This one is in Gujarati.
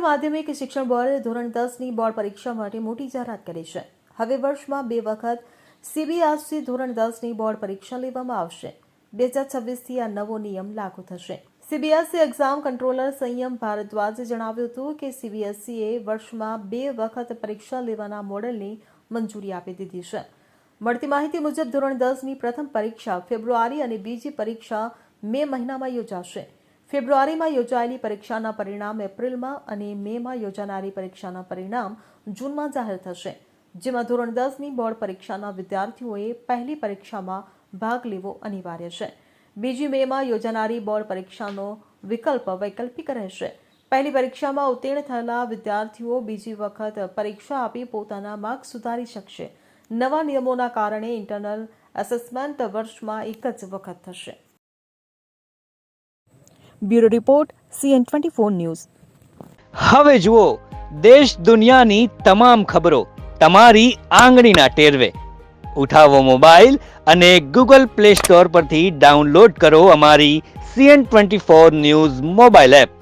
કેન્દ્રીય માધ્યમિક શિક્ષણ બોર્ડે ધોરણ 10ની બોર્ડ પરીક્ષા માટે મોટી જાહેરાત કરી છે. હવે વર્ષમાં 2 વખત સીબીએસઈ ધોરણ 10ની બોર્ડ પરીક્ષા લેવામાં આવશે. 2026થી આ નવો નિયમ લાગુ થશે. સીબીએસઈ એક્ઝામ કંટ્રોલર સંયમ ભારદ્વાજે જણાવ્યું હતું કે સીબીએસઈએ વર્ષમાં 2 વખત પરીક્ષા લેવાના મોડેલની મંજૂરી આપી દીધી છે. મળતી માહિતી મુજબ ધોરણ 10ની પ્રથમ પરીક્ષા ફેબ્રુઆરી અને બીજી પરીક્ષા મે મહિનામાં યોજાશે. ફેબ્રુઆરીમાં યોજાયેલી પરીક્ષાના પરિણામ એપ્રિલમાં અને મેમાં યોજાનારી પરીક્ષાના પરિણામ જૂનમાં જાહેર થશે. જેમાં ધોરણ 10ની બોર્ડ પરીક્ષાના વિદ્યાર્થીઓએ પહેલી પરીક્ષામાં ભાગ લેવો અનિવાર્ય છે. બીજી મેમાં યોજાનારી બોર્ડ પરીક્ષાનો વિકલ્પ વૈકલ્પિક રહેશે. પહેલી પરીક્ષામાં ઉત્તીર્ણ થયેલા વિદ્યાર્થીઓ બીજી વખત પરીક્ષા આપી પોતાના માર્ક સુધારી શકશે. નવા નિયમોના કારણે ઇન્ટરનલ એસેસમેન્ટ વર્ષમાં એક જ વખત થશે. Bureau report CN24 news. હવે જુઓ દેશ દુનિયાની તમામ ખબરો તમારી આંગળીના ટેરવે. ઉઠાવો મોબાઈલ અને Google Play Store પરથી ડાઉનલોડ કરો અમારી CN24 ન્યૂઝ મોબાઈલ એપ.